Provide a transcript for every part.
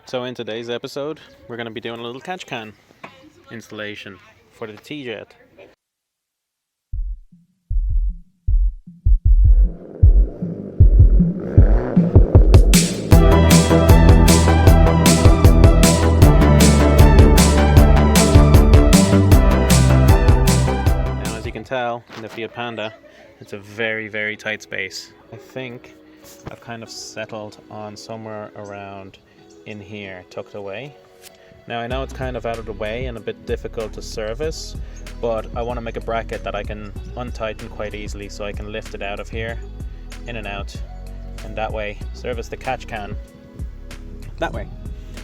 So in today's episode, we're going to be doing a little catch can installation for the TJet. Now as you can tell, in the Fiat Panda, it's a very, very tight space. I think I've kind of settled on somewhere around in here, tucked away. Now I know it's kind of out of the way and a bit difficult to service, but I want to make a bracket that I can untighten quite easily so I can lift it out of here, in and out, and that way service the catch can that way.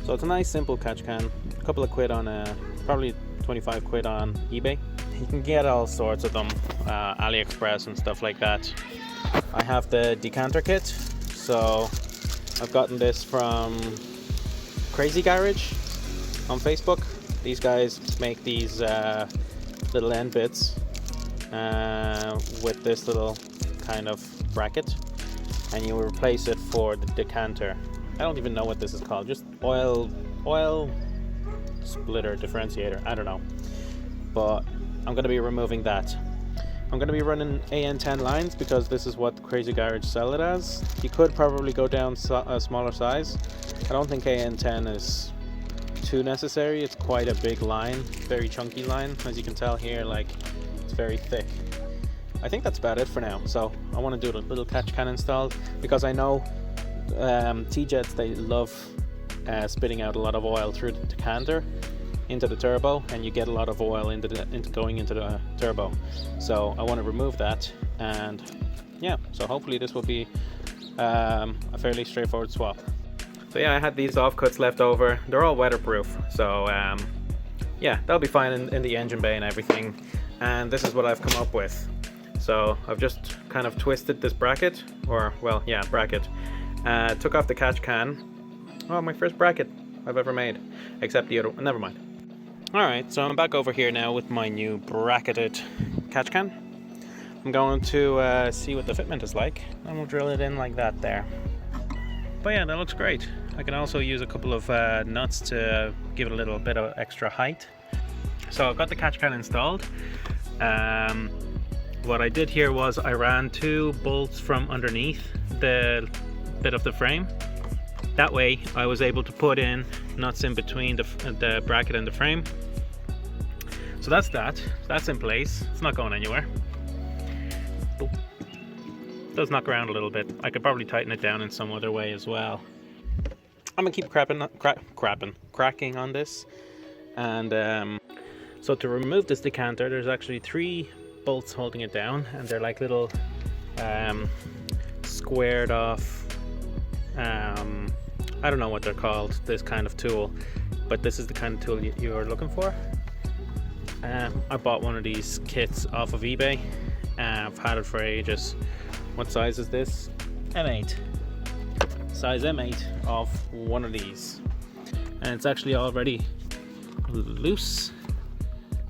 So it's a nice simple catch can, a couple of quid on probably 25 quid on eBay. You can get all sorts of them, AliExpress and stuff like that. I have the decanter kit, so I've gotten this from Crazy Garage on Facebook. These guys make these little end bits with this little kind of bracket, and you replace it for the decanter. I don't even know what this is called, just oil splitter differentiator, I don't know, but I'm going to be removing that. I'm going to be running AN10 lines because this is what Crazy Garage sell it as. You could probably go down a smaller size. I don't think AN10 is too necessary. It's quite a big line, very chunky line. As you can tell here, like, it's very thick. I think that's about it for now. So I want to do a little catch can installed because I know TJets, they love spitting out a lot of oil through the decanter into the turbo, and you get a lot of oil into going into the turbo. So I want to remove that, and yeah, so hopefully this will be a fairly straightforward swap. So yeah, I had these offcuts left over. They're all weatherproof, so yeah, that'll be fine in the engine bay and everything. And this is what I've come up with. So I've just kind of twisted this bracket, or well, yeah, bracket. Took off the catch can. Oh, my first bracket I've ever made, except the other one. Never mind. Alright, so I'm back over here now with my new bracketed catch can. I'm going to see what the fitment is like, and we'll drill it in like that there. But yeah, that looks great. I can also use a couple of nuts to give it a little bit of extra height. So I've got the catch can installed. What I did here was I ran 2 bolts from underneath the bit of the frame. That way I was able to put in nuts in between the bracket and the frame. So that's in place. It's not going anywhere. It does knock around a little bit. I could probably tighten it down in some other way as well. I'm gonna keep cracking on this. And so to remove this decanter, there's actually 3 bolts holding it down, and they're like little squared off, I don't know what they're called, this kind of tool, but this is the kind of tool you're looking for. I bought one of these kits off of eBay. I've had it for ages. What size is this? M8. Size M8 of one of these. And it's actually already loose.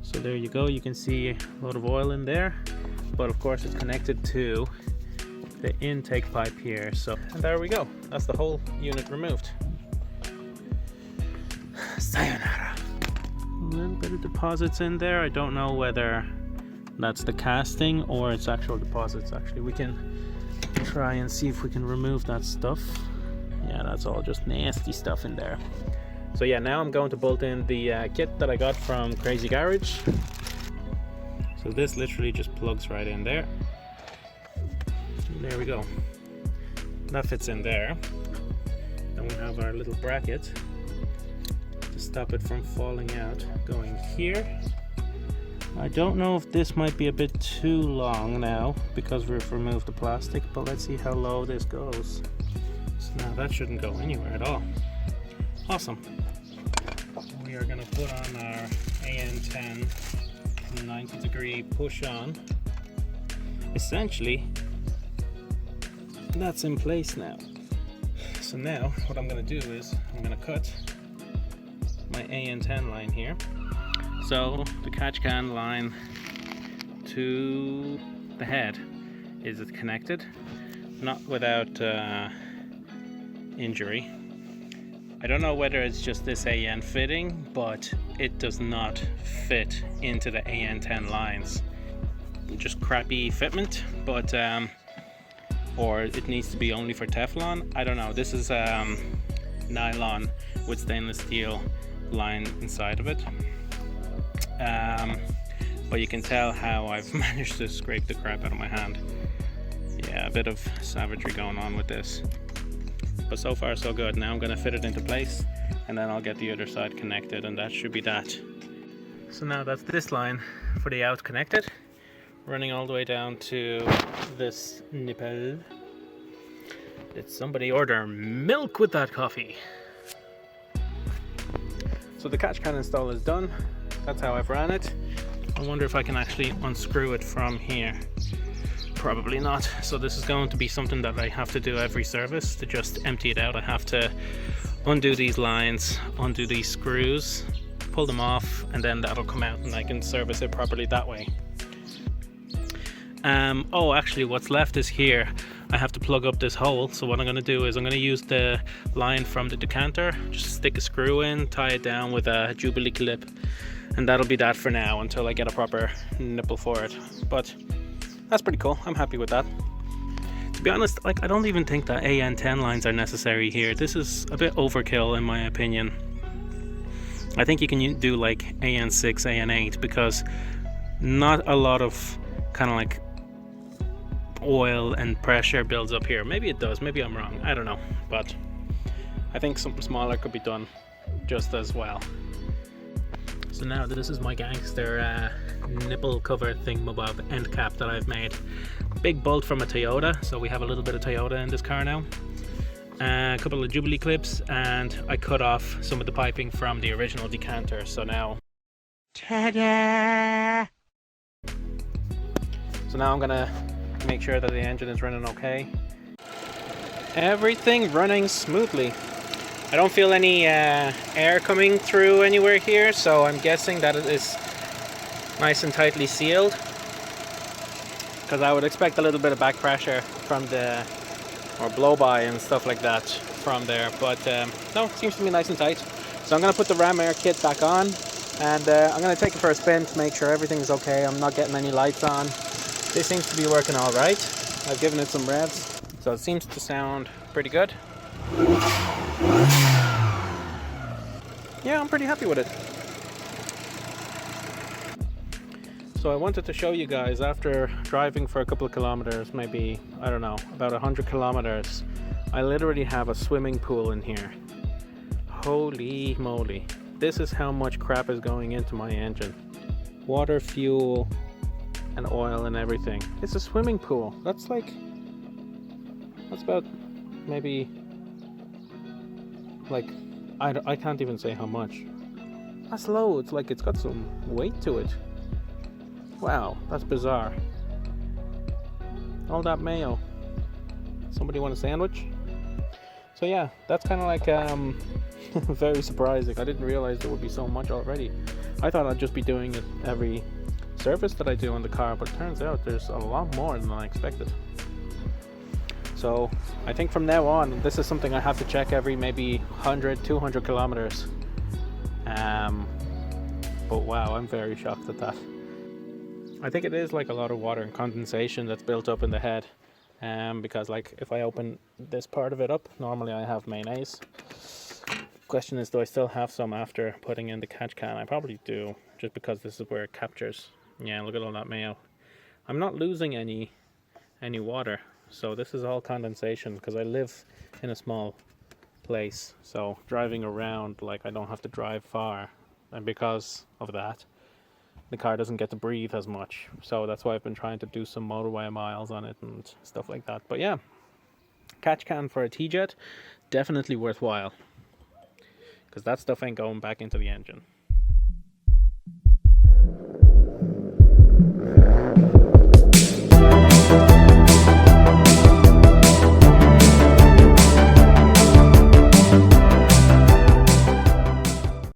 So there you go, you can see a lot of oil in there. But of course it's connected to the intake pipe here. So and there we go. That's the whole unit removed. Sayonara. A little bit of deposits in there. I don't know whether that's the casting or it's actual deposits. Actually, we can try and see if we can remove that stuff. Yeah, that's all just nasty stuff in there. So yeah, now I'm going to bolt in the kit that I got from Crazy Garage. So this literally just plugs right in there. And there we go. That fits in there. Then we have our little bracket to stop it from falling out, going here. I don't know if this might be a bit too long now because we've removed the plastic, but let's see how low this goes. So now that shouldn't go anywhere at all. Awesome. We are going to put on our AN10 90-degree push on. Essentially, that's in place now. So now what I'm going to do is I'm going to cut my AN10 line here. So the catch can line to the head is connected, not without injury. I don't know whether it's just this AN fitting, but it does not fit into the AN10 lines. Just crappy fitment, but or it needs to be only for Teflon. I don't know. This is nylon with stainless steel line inside of it. But you can tell how I've managed to scrape the crap out of my hand. Yeah, a bit of savagery going on with this. But so far so good. Now I'm going to fit it into place and then I'll get the other side connected, and that should be that. So now that's this line for the out connected, running all the way down to this nipple. Did somebody order milk with that coffee? So the catch can install is done. That's how I've ran it. I wonder if I can actually unscrew it from here. Probably not. So this is going to be something that I have to do every service. To just empty it out, I have to undo these lines, undo these screws, pull them off, and then that'll come out and I can service it properly that way. Oh, actually what's left is here. I have to plug up this hole. So what I'm going to do is I'm going to use the line from the decanter, just stick a screw in, tie it down with a Jubilee clip, and that'll be that for now until I get a proper nipple for it. But that's pretty cool. I'm happy with that. To be honest, like, I don't even think that AN10 lines are necessary here. This is a bit overkill in my opinion. I think you can do like AN6, AN8, because not a lot of kind of like oil and pressure builds up here. Maybe it does, maybe I'm wrong, I don't know, but I think something smaller could be done just as well. So now this is my gangster nipple cover thingamabob end cap that I've made. Big bolt from a Toyota, so we have a little bit of Toyota in this car now. A couple of Jubilee clips, and I cut off some of the piping from the original decanter, so now ta-da! So now I'm gonna make sure that the engine is running okay. Everything running smoothly. I don't feel any air coming through anywhere here, so I'm guessing that it is nice and tightly sealed, because I would expect a little bit of back pressure from the, or blow by and stuff like that from there, but no, it seems to be nice and tight. So I'm going to put the ram air kit back on, and I'm going to take it for a spin to make sure everything's okay. I'm not getting any lights on. This seems to be working all right. I've given it some revs, so it seems to sound pretty good. Yeah, I'm pretty happy with it. So I wanted to show you guys, after driving for a couple of kilometers, maybe, I don't know, about 100 kilometers, I literally have a swimming pool in here. Holy moly. This is how much crap is going into my engine. Water, fuel, and oil and everything. It's a swimming pool. That's about maybe, like, I can't even say how much. That's loads. Like, it's got some weight to it. Wow, that's bizarre. All that mayo. Somebody want a sandwich? So yeah, that's kind of like very surprising. I didn't realize there would be so much already. I thought I'd just be doing it every service that I do on the car, but it turns out there's a lot more than I expected. So I think from now on, this is something I have to check every maybe 100, 200 kilometers. But wow, I'm very shocked at that. I think it is like a lot of water and condensation that's built up in the head. Because like if I open this part of it up, normally I have mayonnaise. Question is, do I still have some after putting in the catch can? I probably do, just because this is where it captures. Yeah, look at all that mayo. I'm not losing any water, so this is all condensation, because I live in a small place, so driving around, like, I don't have to drive far, and because of that the car doesn't get to breathe as much. So that's why I've been trying to do some motorway miles on it and stuff like that. But yeah, catch can for a TJet, definitely worthwhile, because that stuff ain't going back into the engine.